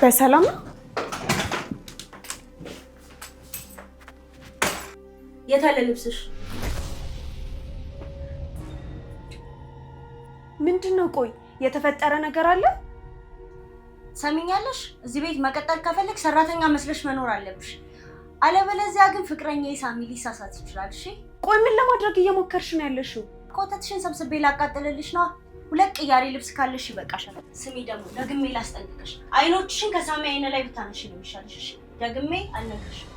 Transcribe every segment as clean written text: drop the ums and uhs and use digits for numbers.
በሰላም የታለ ልብስሽ? ምንድነው? ቆይ የተፈጠረ ነገር አለ? ሰሚኛለሽ? እዚህ ቤት መቀጠል ከፈለክ ሰራተኛ መስለሽ መኖር አለብሽ። አለበለዚያ ግን ፍቅረኛዬ ሳሚ ሊሳሳት ይችላል። እሺ? ቆይ ምን ለማድረግ እየሞከርሽ ነው ያለሽው? ኮተትሽን ሰብስቤ ላቃጥልልሽ ነው። ሁለት ቅያሬ ልብስ ካለሽ ይበቃሻል። ስሚ ደግሞ ደግሜ ላስጠንቅቅሽ፣ አይኖችሽን ከሳሚ አይነ ላይ ብታነሽ ነው የሚሻልሽ። እሺ? ደግሜ አልነግርሽም።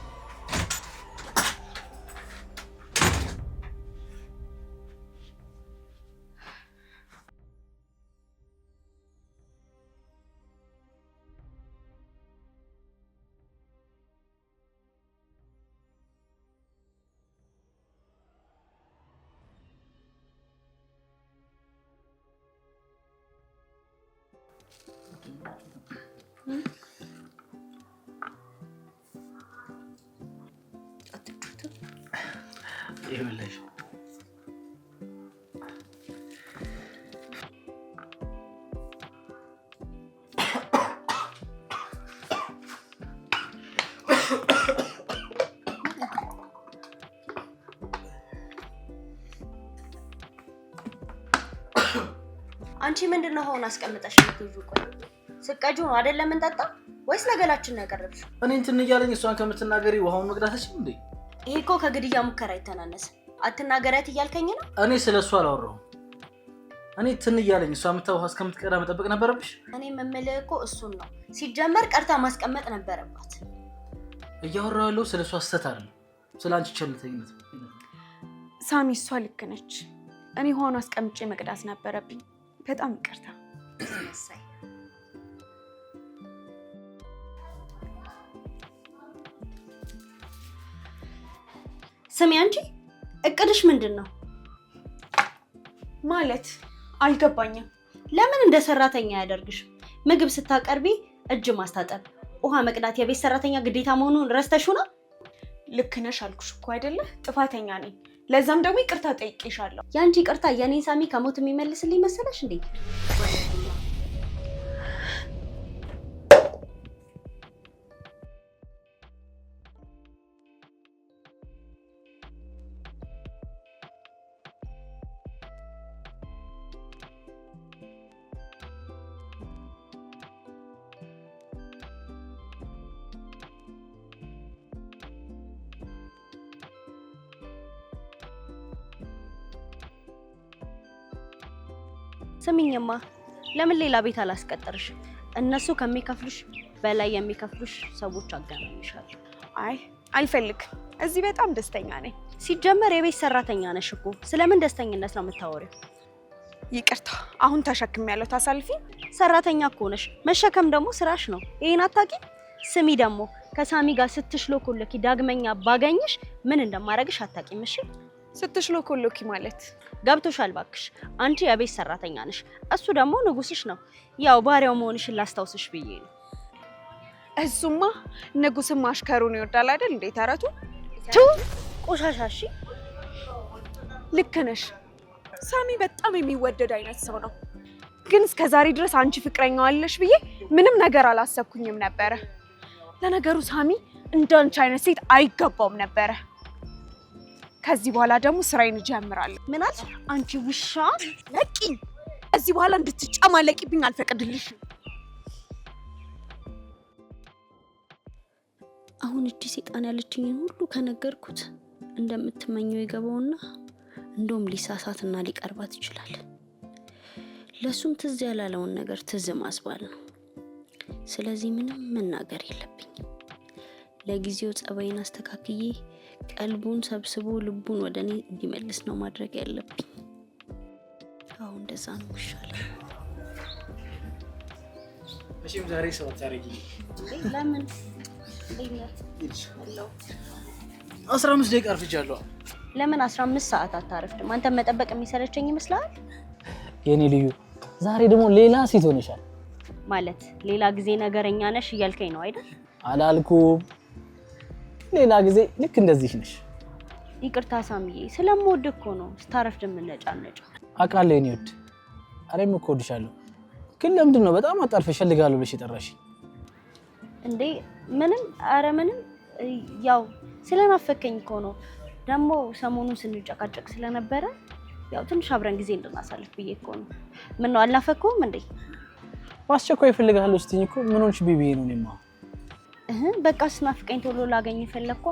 ይኸውልሽ አንቺ ምንድነው ሆነ አስቀምጠሽ የምትይዙ? ቆይ ስቀጁ ነው አይደለም እንጠጣ ወይስ ለገላችን ነው ያቀረብሽ? እኔ እንትን እያለኝ እሷን ከምትናገሪ ውሃውን መቅዳታችን እንዴ? ይሄ እኮ ከግድያ ሙከራ አይተናነስም። አትናገሪያት እያልከኝ ነው? እኔ ስለሷ አላወራሁም። እኔ እንትን እያለኝ እሷ ውሃ እስከምትቀዳ መጠበቅ ነበረብሽ? እኔ የምልህ እኮ እሱን ነው። ሲጀመር ቀርታ ማስቀመጥ ነበረባት። እያወራሁ ያለው ስለሷ ስህተት አይደለም፣ ስለ አንቺ ቸልተኝነት። ሳሚ እሷ ልክ ነች። እኔ ውሃውን አስቀምጬ መቅዳት ነበረብኝ። በጣም ይቅርታ። ስሚ አንቺ እቅድሽ ምንድነው? ማለት አልገባኝም። ለምን እንደ ሰራተኛ ያደርግሽ? ምግብ ስታቀርቢ እጅ ማስታጠብ፣ ውሃ መቅዳት የቤት ሰራተኛ ግዴታ መሆኑን ረስተሽው ነው? ልክ ነሽ አልኩሽ እኮ አይደለ? ጥፋተኛ ነኝ። ለዛም ደግሞ ይቅርታ ጠይቄሻለሁ። ያንቺ ይቅርታ የኔን ሳሚ ከሞት የሚመልስልኝ መሰለሽ እንዴ? ስሚኝማ ለምን ሌላ ቤት አላስቀጥርሽ? እነሱ ከሚከፍሉሽ በላይ የሚከፍሉሽ ሰዎች አገናኝሻለሁ። አይ አልፈልግም። እዚህ በጣም ደስተኛ ነኝ። ሲጀመር የቤት ሰራተኛ ነሽ እኮ ስለምን ደስተኝነት ነው የምታወሪው? ይቅርታ አሁን ተሸክሜያለሁ። ታሳልፊ። ሰራተኛ እኮ ነሽ፣ መሸከም ደግሞ ስራሽ ነው። ይሄን አታውቂም? ስሚ ደግሞ ከሳሚ ጋር ስትሽሎኮለኪ ዳግመኛ ባገኝሽ ምን እንደማረግሽ አታውቂም። እሺ? ስትሽሎኮሎኪ ማለት ገብቶሻል? እባክሽ አንቺ የቤት ሰራተኛ ነሽ፣ እሱ ደግሞ ንጉስሽ ነው። ያው ባሪያው መሆንሽን ላስታውስሽ ብዬ ነው። እሱማ ንጉስም አሽከሩን ይወዳል አይደል እንዴ ተረቱ? ቱ ቆሻሻሽ። ልክ ነሽ። ሳሚ በጣም የሚወደድ አይነት ሰው ነው። ግን እስከዛሬ ድረስ አንቺ ፍቅረኛው አለሽ ብዬ ምንም ነገር አላሰብኩኝም ነበረ። ለነገሩ ሳሚ እንዳንቺ አይነት ሴት አይገባውም ነበረ። ከዚህ በኋላ ደግሞ ስራዬን እጀምራለሁ። ምን አልሽ አንቺ ውሻ? ነቂ። ከዚህ በኋላ እንድትጨማለቂብኝ አልፈቅድልሽም። አሁን እቺ ሴጣን ያለችኝን ሁሉ ከነገርኩት እንደምትመኘው ይገባውና እንደውም ሊሳሳትና ሊቀርባት ይችላል። ለሱም ትዝ ያላለውን ነገር ትዝ ማስባል ነው። ስለዚህ ምንም መናገር የለብኝ። ለጊዜው ጸባይን አስተካክዬ ቀልቡን ሰብስቦ ልቡን ወደኔ እንዲመልስ ነው ማድረግ ያለብኝ። አሁን እንደዛ ነው ይሻላል። እሺም ዛሬ ሰው ታረጊ። ለምን? 15 ደቂቃ አርፍጃለሁ። ለምን 15 ሰዓት አታረፍድም? አንተ መጠበቅ የሚሰለቸኝ ይመስላል? የኔ ልዩ ዛሬ ደግሞ ሌላ ሴት ሆነሻል። ማለት ሌላ ጊዜ ነገረኛ ነሽ እያልከኝ ነው አይደል? አላልኩም። ሌላ ጊዜ ልክ እንደዚህ ነሽ። ይቅርታ ሳሚዬ፣ ስለምወድ እኮ ነው ስታረፍድ የምነጫነጨው። አውቃለሁ የኔ ውድ፣ እኔም እኮ እወድሻለሁ። ግን ለምንድን ነው በጣም አጣርፈሽ እፈልጋለሁ ብለሽ የጠራሽኝ? እንዴ ምንም አረ ምንም ያው ስለናፈከኝ እኮ ነው። ደግሞ ሰሞኑን ስንጨቃጨቅ ስለነበረ ያው ትንሽ አብረን ጊዜ እንድናሳልፍ ብዬ እኮ ነው። ምን ነው አልናፈኩም እንዴ? ማስቸኳይ እፈልግሃለሁ ስትይኝ እኮ ምን ሆንሽ ቢቢዬ ነው እኔማ። በቃ ስናፍቀኝ ቶሎ ላገኝ ፈለግኳ።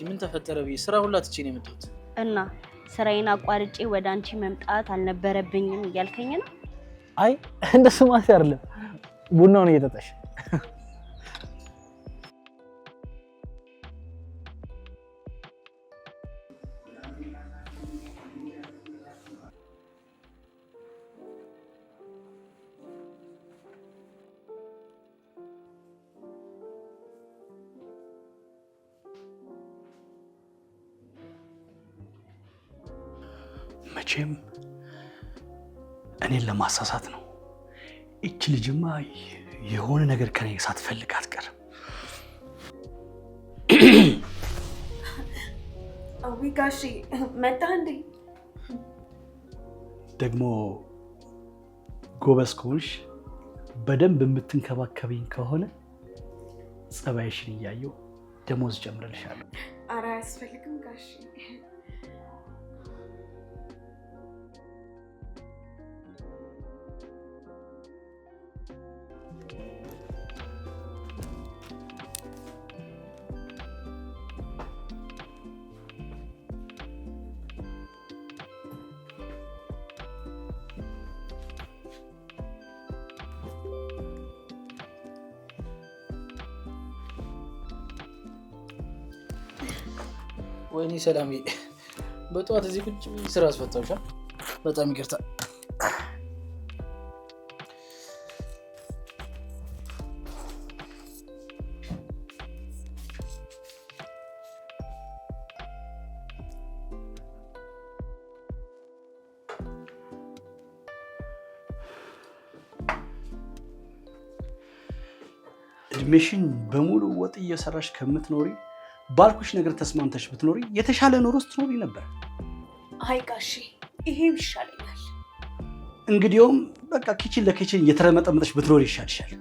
ምን ተፈጠረ ብዬ ስራ ሁላ ትቼ ነው የመጣሁት። እና ስራዬን አቋርጬ ወደ አንቺ መምጣት አልነበረብኝም እያልከኝ ነው? አይ እንደሱ ማለት አይደለም። ቡናውን እየጠጣሽ መቼም እኔን ለማሳሳት ነው። እቺ ልጅማ የሆነ ነገር ከኔ ሳትፈልግ አትቀርም። አዊ ጋሺ መጣ እንዴ? ደግሞ ጎበዝ ከሆንሽ በደንብ የምትንከባከቢኝ ከሆነ ጸባይሽን እያየሁ ደሞዝ ጨምርልሻለሁ። ኧረ አያስፈልግም ጋሺ። ወይኔ ሰላም፣ በጠዋት እዚህ ቁጭ ስራ አስፈታውሻ። በጣም ይቅርታ። እድሜሽን በሙሉ ወጥ እየሰራሽ ከምትኖሪ ባልኩሽ ነገር ተስማምተሽ ብትኖሪ የተሻለ ኑሮ ስትኖሪ ነበር። አይ ጋሺ ይሄ ይሻለኛል። እንግዲያውም በቃ ኪችን ለኪችን እየተረመጠመጠሽ ብትኖሪ ይሻልሻል።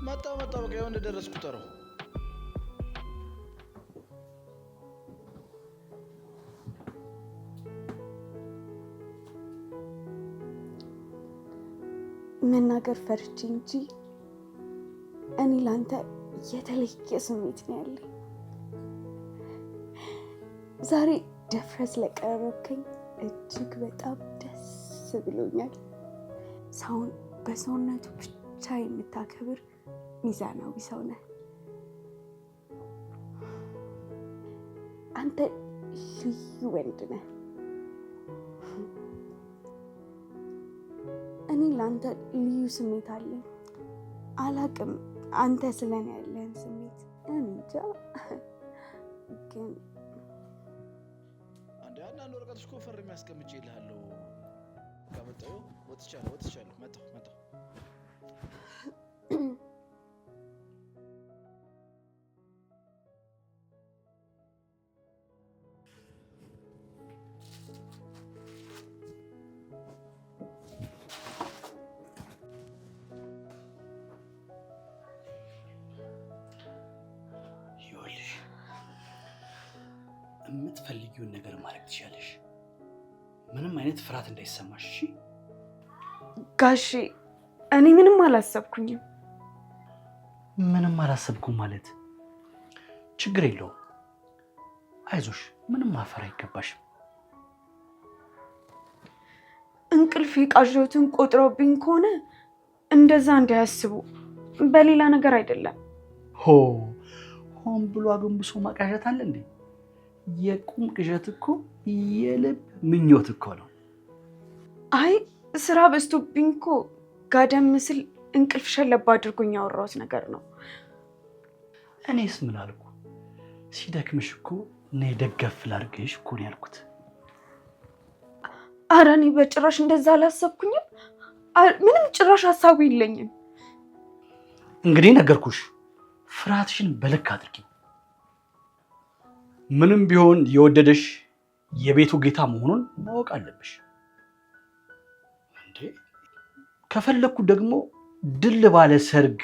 መጣ በቃ ያው እንደደረስኩ ጠራው። መናገር ፈርቼ እንጂ እኔ ላንተ የተለየ ስሜት ነው ያለኝ። ዛሬ ደፍረህ ስለቀረብከኝ እጅግ በጣም ደስ ብሎኛል። ሰውን በሰውነቱ ብቻ የምታከብር ሚዛናዊ ሰው ነህ። አንተ ልዩ ወንድ ነህ። እኔ ለአንተ ልዩ ስሜት አለኝ። አላቅም አንተ ስለኔ ያለህን ስሜት እንጃ። ግን አንዳንድ ወረቀቶች እኮ ፈርሜ አስቀምጬልሃለሁ። ከመጣሁ ወጥቻለሁ። መጣሁ። የምትፈልጊውን ነገር ማድረግ ትችያለሽ። ምንም አይነት ፍርሃት እንዳይሰማሽ እሺ? ጋሺ እኔ ምንም አላሰብኩኝም። ምንም አላሰብኩም ማለት ችግር የለውም። አይዞሽ፣ ምንም ማፈር አይገባሽም። እንቅልፍ የቃዠሁትን ቆጥረውብኝ ከሆነ እንደዛ እንዳያስቡ፣ በሌላ ነገር አይደለም። ሆን ብሎ አጎንብሶ ማቃዠት አለ እንዴ? የቁም ቅዠት እኮ የልብ ምኞት እኮ ነው። አይ ስራ በዝቶብኝ እኮ ጋደም ምስል እንቅልፍ ሸለባ አድርጎኝ ያወራሁት ነገር ነው። እኔስ ምን አልኩ? ሲደክምሽ እኮ ነይ ደገፍ ላድርግሽ እኮ ነው ያልኩት። ኧረ እኔ በጭራሽ እንደዛ አላሰብኩኝም። ምንም ጭራሽ ሀሳቡ የለኝም። እንግዲህ ነገርኩሽ፣ ፍርሃትሽን በልክ አድርጊው። ምንም ቢሆን የወደደሽ የቤቱ ጌታ መሆኑን ማወቅ አለብሽ። እንዴ ከፈለኩ ደግሞ ድል ባለ ሰርግ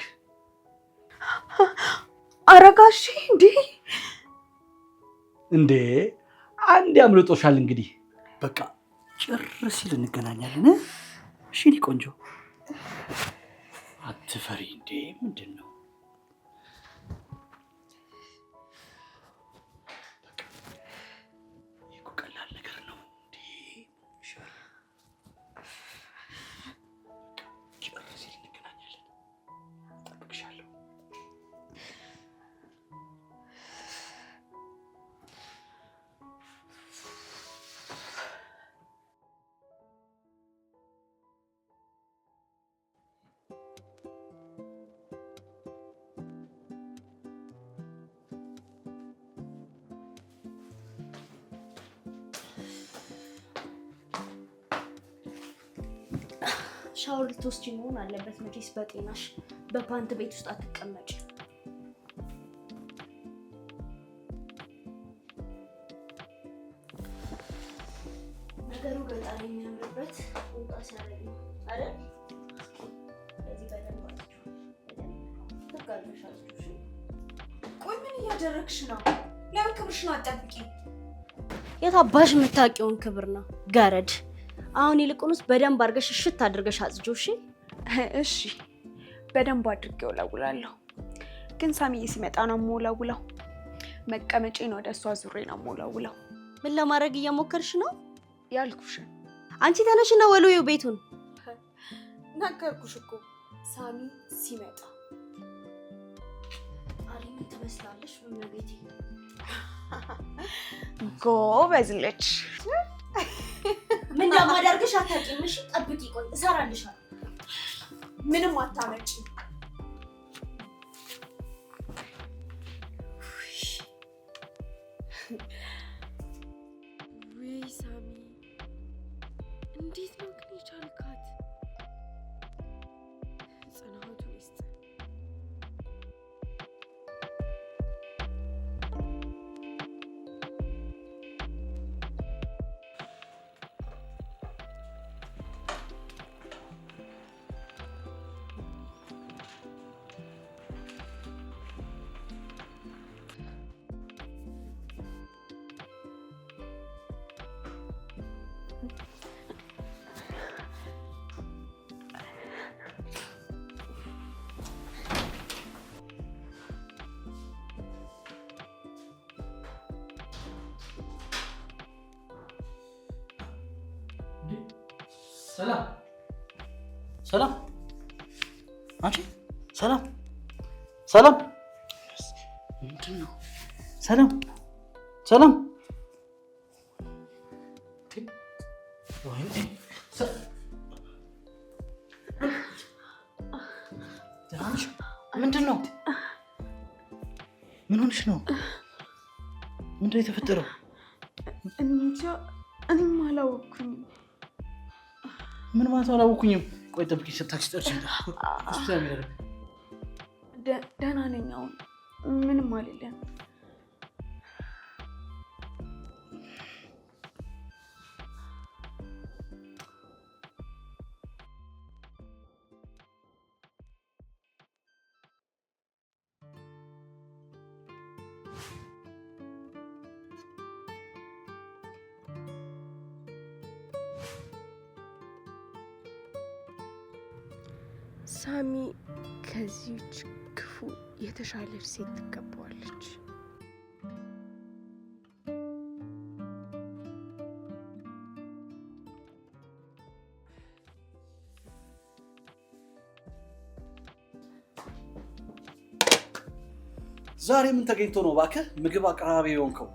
አረጋሽ እንዴ አንድ ያምልጦሻል። እንግዲህ በቃ ጭር ሲል እንገናኛለን። እሺ እኔ ቆንጆ አትፈሪ እንዴ ምንድን ነው? ቀላል ነገር ነው እንዴ ጭር ሲል እንገናኛለን። እጠብቅሻለሁ። ሻወር ልትወስጂ መሆን አለበት መቼስ በጤናሽ በፓንት ቤት ውስጥ አትቀመጭ። ነገሩ ገጣሪ የሚያምርበት ቁጣ ሲያደርግ ነው አይደል? ለዚህ በደንብ አጥቹ ተጋልሻለሽ። ቆይ ምን እያደረግሽ ነው? ለምን ክብርሽን አትጠብቂ? የታባሽ የምታውቂውን ክብር ነው ገረድ። አሁን ይልቁንስ በደንብ አድርገሽ እሽት አድርገሽ አጽጆ። እሺ በደንብ አድርጌው እለውላለሁ። ግን ሳሚዬ ሲመጣ ነው የምወለውለው። መቀመጬን ወደ እሷ ዙሬ ነው የምወለውለው። ምን ለማድረግ እየሞከርሽ ነው? ያልኩሽን። አንቺ ተነሽና ወልዊው ቤቱን። ነገርኩሽ እኮ ሳሚ ሲመጣ። አሪም ትመስላለሽ እመቤቴ። ጎበዝ ልጅ። ምን እንደማደርግሽ አታውቂም። እሺ ጠብቂ፣ ቆይ እሰራልሻለሁ። ምንም አታመጪ። ወይ ሳሚ እንዴት ነው ግን የቻልካት? ጽናቱን ይስጥ። ሰላም ሰላም፣ አንቺ ሰላም ሰላም፣ ምንድን ነው? ሰላም ሰላም፣ ምንድን ነው? ምን ሆንሽ ነው? ምንድን ነው የተፈጠረው? እንጃ እኔም አላወኩኝም። ምን ማለት አላወኩኝም? ቆይ ጠብቂ፣ ታክሲ ጠርቼ ሆስፒታል የሚደረግ ደህና ነኝ አሁን፣ ምንም አልልም። ሳሚ ከዚህች ክፉ የተሻለች ሴት ትገባዋለች። ዛሬ ምን ተገኝቶ ነው እባክህ ምግብ አቅራቢ የሆንከው?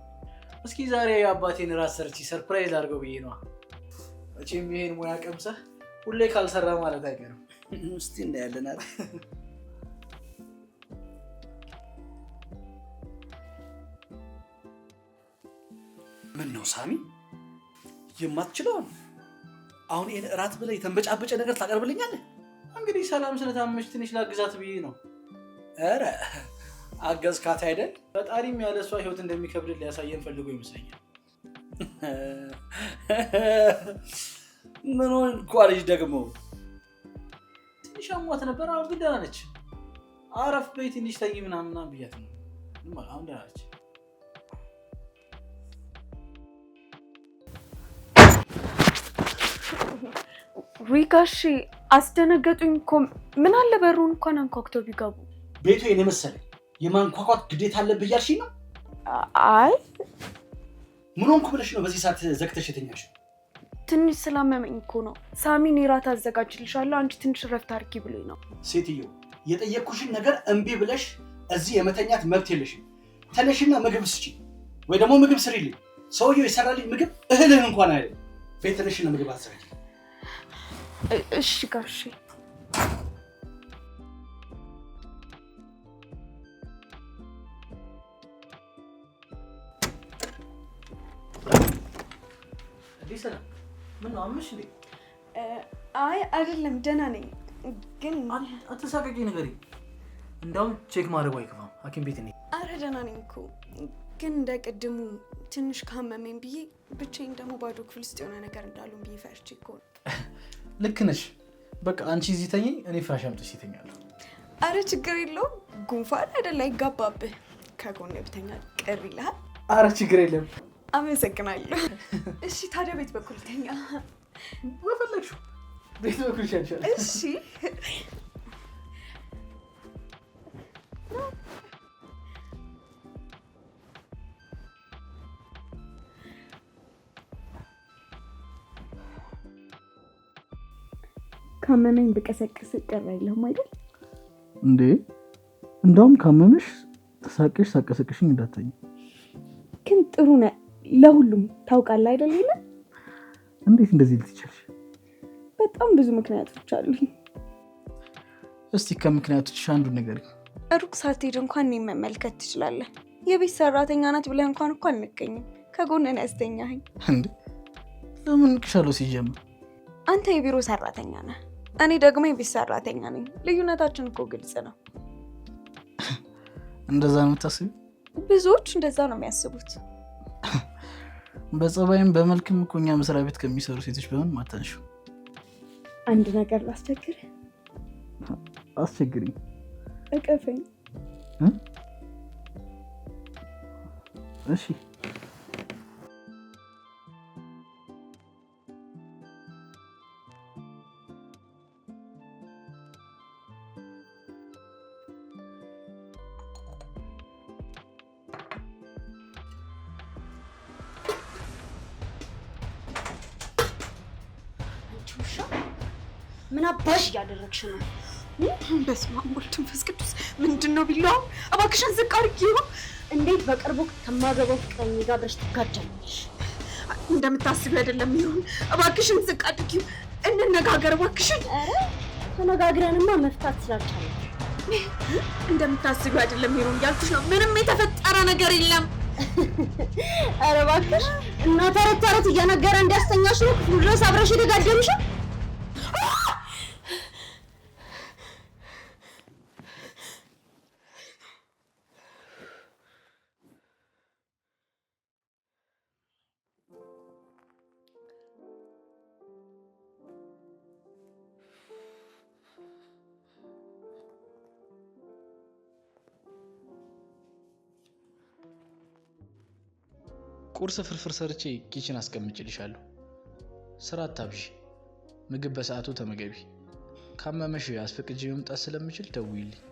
እስኪ ዛሬ የአባቴን ራስ ሰርቼ ሰርፕራይዝ አድርገው ብዬ ነዋ። መቼም ይሄን ሙያ ቀምሰህ ሁሌ ካልሰራ ማለት አይቀርም። እስቲ እናያለን አይደል? ምን ነው ሳሚ የማትችለውን አሁን ይሄን እራት ብለህ የተንበጫበጨ ነገር ታቀርብልኛለህ? እንግዲህ ሰላም ስለታመች ትንሽ ላግዛት ብዬ ነው። ኧረ አገዝካት አይደል? ፈጣሪም ያለ እሷ ህይወት እንደሚከብድ ሊያሳየን ፈልጎ ይመስለኛል። ምን ሆንኩ አለች ደግሞ። ትንሽ አሟት ነበር፣ አሁን ግን ደህና ነች። አረፍ በይ ትንሽ ተኝ ምናምን ብያት ነው። አሁን ደህና ነች። ውይ ጋሼ አስደነገጡኝ እኮ። ምን አለ በሩን እንኳን አንኳኩተው ቢገቡ። ቤቱ የኔ መሰለኝ የማንኳኳት ግዴታ አለብህ እያልሽኝ ነው? አይ ምን ሆንኩ ብለሽ ነው በዚህ ሰዓት ዘግተሽ የተኛሽ? ትንሽ ስላመመኝ እኮ ነው። ሳሚን እራት አዘጋጅልሻለሁ አንቺ ትንሽ ረፍት አድርጊ ብሎኝ ነው። ሴትዮ የጠየቅኩሽን ነገር እምቢ ብለሽ እዚህ የመተኛት መብት የለሽም። ተነሽና ምግብ ስጪ ወይ ደግሞ ምግብ ስሪልኝ። ሰውየው የሰራልኝ ምግብ እህልህ እንኳን አይደለም። ቤት ተነሽና ምግብ አዘጋጅ። እሺ ጋሼ። ሰላም ምን ነው አምሽ እንዴ? አይ አይደለም ደህና ነኝ። ግን አትሳቀቂ ንገሪኝ። እንደውም ቼክ ማድረግ አይከፋም። ሐኪም ቤት ነኝ። አረ ደህና ነኝ እኮ ግን እንደቀድሙ ትንሽ ካመመኝ ብዬ ብቻዬን ደግሞ ባዶ ክፍል ውስጥ የሆነ ነገር እንዳሉን ብዬ ፈርቼ እኮ ነው። ልክ ነሽ። በቃ አንቺ እዚህ ተኚ፣ እኔ ፍራሽ አምጥቼ እተኛለሁ። አረ ችግር የለውም። ጉንፋን አይደል አይጋባብህ። ከጎኔ ብተኛ ቅር ይልሃል? አረ ችግር የለም። አመሰግናለሁ። እሺ ታዲያ ቤት በኩል ተኛ። ወፈለግሽው ቤት በኩል ይሻልሻል። እሺ ካመመኝ ብቀሰቅስ ቅር አይልህም አይደል እንዴ? እንደውም ካመመሽ ተሳቀሽ ሳቀሰቅሽኝ እንዳትተኝ። ግን ጥሩ ነህ ለሁሉም ታውቃለህ አይደል? ይለ እንዴት እንደዚህ ልትችልሽ? በጣም ብዙ ምክንያቶች አሉኝ። እስቲ ከምክንያቶችሽ አንዱን ንገሪኝ። ሩቅ ሳትሄድ እንኳን እኔን መመልከት ትችላለህ። የቤት ሰራተኛ ናት ብለህ እንኳን እኮ አልነገኝም። ከጎን ነው ያስተኛኸኝ። እንዴ ለምን ንቅሻለሁ? ሲጀምር አንተ የቢሮ ሰራተኛ ነህ፣ እኔ ደግሞ የቤት ሰራተኛ ነኝ። ልዩነታችን እኮ ግልጽ ነው። እንደዛ ነው የምታስቢው? ብዙዎች እንደዛ ነው የሚያስቡት። በጸባይም በመልክም እኮ እኛ መስሪያ ቤት ከሚሰሩ ሴቶች በምን ማታንሹ? አንድ ነገር ላስቸግርህ። አስቸግሪኝ። እቀፈኝ። እሺ ምን አባሽ እያደረግሽ ነው? በስመ አብ ወወልድ ወመንፈስ ቅዱስ። ምንድነው ቢላው? እባክሽን ዝቅ አድርጊው። እንዴት በቅርቡ ከማገባው ፍቅረኛ ጋር ብለሽ ትጋጃለሽ? እንደምታስቢው አይደለም ይሁን። እባክሽን ዝቅ አድርጊው፣ እንነጋገር እባክሽን። ኧረ ተነጋግረንማ መፍታት ስላልቻለ እንደምታስቢው አይደለም ይሁን ያልኩሽ ነው። ምንም የተፈጠረ ነገር የለም። ኧረ እባክሽ እና ተረት እየነገረ እንዲያስተኛሽ ነው ክፍሉ ድረስ አብረሽ የተጋደምሽ? ቁርስ ፍርፍር ሰርቼ ኪችን አስቀምጭልሻለሁ። ስራ አታብዢ። ምግብ በሰዓቱ ተመገቢ። ካመመሽ አስፈቅጄ መምጣት ስለምችል ደውይልኝ።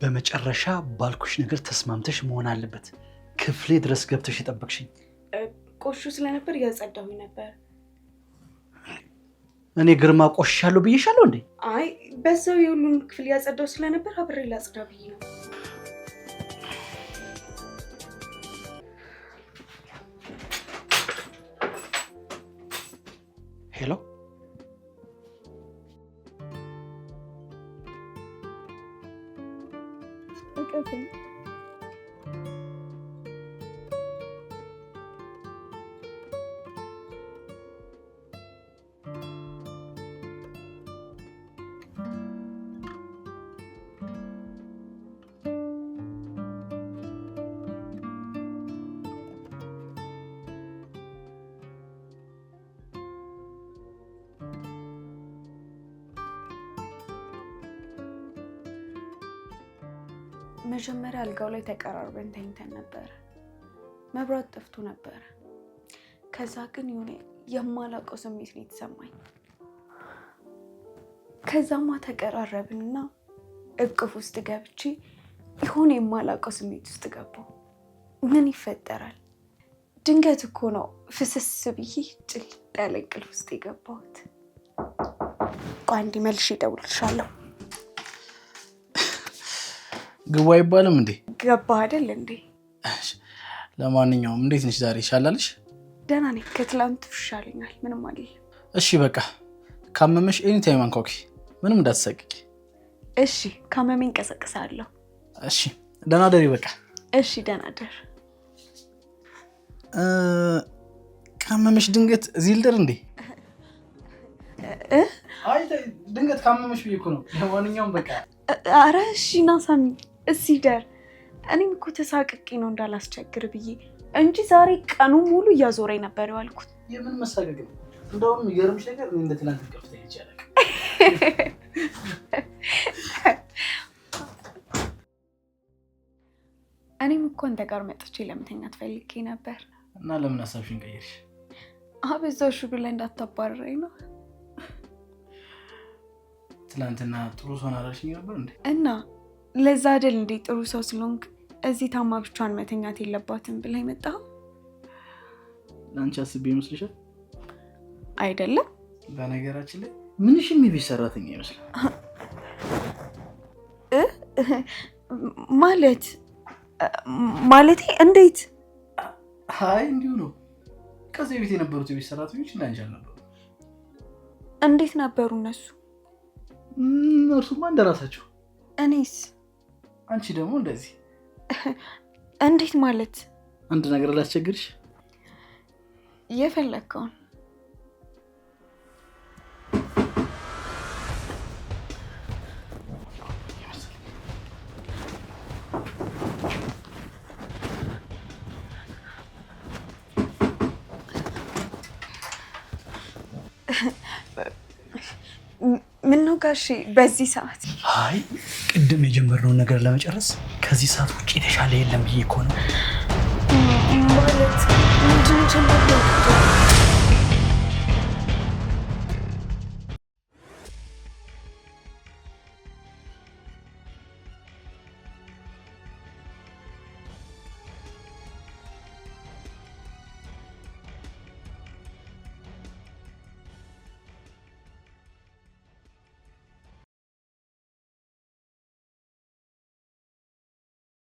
በመጨረሻ ባልኩሽ ነገር ተስማምተሽ መሆን አለበት። ክፍሌ ድረስ ገብተሽ የጠበቅሽኝ ቆሹ ስለነበር እያጸዳሁኝ ነበር። እኔ ግርማ ቆሽሻለሁ ብዬሻለሁ እንዴ? አይ በዛው የሁሉን ክፍል እያጸዳሁ ስለነበር አብሬ ላጽዳ ብዬ ነው። ሄሎ መጀመሪያ አልጋው ላይ ተቀራርበን ተኝተን ነበረ። መብራት ጠፍቶ ነበረ። ከዛ ግን የሆነ የማላውቀው ስሜት ነው የተሰማኝ። ከዛማ ተቀራረብንና እቅፍ ውስጥ ገብቼ የሆነ የማላውቀው ስሜት ውስጥ ገባሁ። ምን ይፈጠራል? ድንገት እኮ ነው ፍስስ ብዬ ጭልጥ ያለ እንቅልፍ ውስጥ የገባሁት። ቆይ አንዴ መልሼ እደውልልሻለሁ። ግቡ አይባልም እንዴ? ገባህ አይደል እንዴ? ለማንኛውም እንዴት ነሽ ዛሬ? ይሻላልሽ? ደህና ነኝ። ከትላንቱ ይሻለኛል። ምንም አይደለም። እሺ በቃ ካመመሽ ኤኒ ታይም አንኳኪ፣ ምንም እንዳትሰቅቂ። እሺ ካመመኝ ቀሰቅሳለሁ። እሺ ደህና ደሪ። በቃ እሺ ደህና ደር። ካመመሽ ድንገት እዚህ ልደር እንዴ? አይ ድንገት ካመመሽ ብዬ እኮ ነው። ለማንኛውም በቃ አረ እሺ ና ሳሚ፣ እዚህ ደር። እኔም እኮ ተሳቅቄ ነው እንዳላስቸግር ብዬ እንጂ ዛሬ ቀኑ ሙሉ እያዞረኝ ነበር የዋልኩት። የምን መሳቀቅ ነው? እንደውም የሚገርምሽ ነገር እኔ እንደ ትናንት ከፍታ ይቻላል። እኔም እኮ አንተ ጋር መጥቼ ለመተኛት ፈልጌ ነበር። እና ለምን ሀሳብሽን ቀየርሽ? አበዛሹ ብለህ እንዳታባረረኝ ነው። ትናንትና ጥሩ ሰው አላልሽኝ ነበር እንዴ? እና ለዛ አይደል እንዴ ጥሩ ሰው ስለሆንክ እዚህ ታማ ብቻዋን መተኛት የለባትም ብለህ የመጣኸው? ለአንቺ አስቤ ይመስልሻል? አይደለም። በነገራችን ላይ ምንሽም የቤት ሰራተኛ ይመስላል። ማለቴ እንዴት? አይ እንዲሁ ነው። ከዚህ ቤት የነበሩት የቤት ሰራተኞች እንዳንቺ አልነበሩ። እንዴት ነበሩ እነሱ? እርሱማ እንደራሳቸው። እኔስ? አንቺ ደግሞ እንደዚህ። እንዴት ማለት? አንድ ነገር ላስቸግርሽ? የፈለግከውን። ምነው ጋሼ በዚህ ሰዓት? አይ ቅድም የጀመርነውን ነገር ለመጨረስ ከዚህ ሰዓት ውጭ የተሻለ የለም ብዬ እኮ ነው። ማለት ምንድን ነው?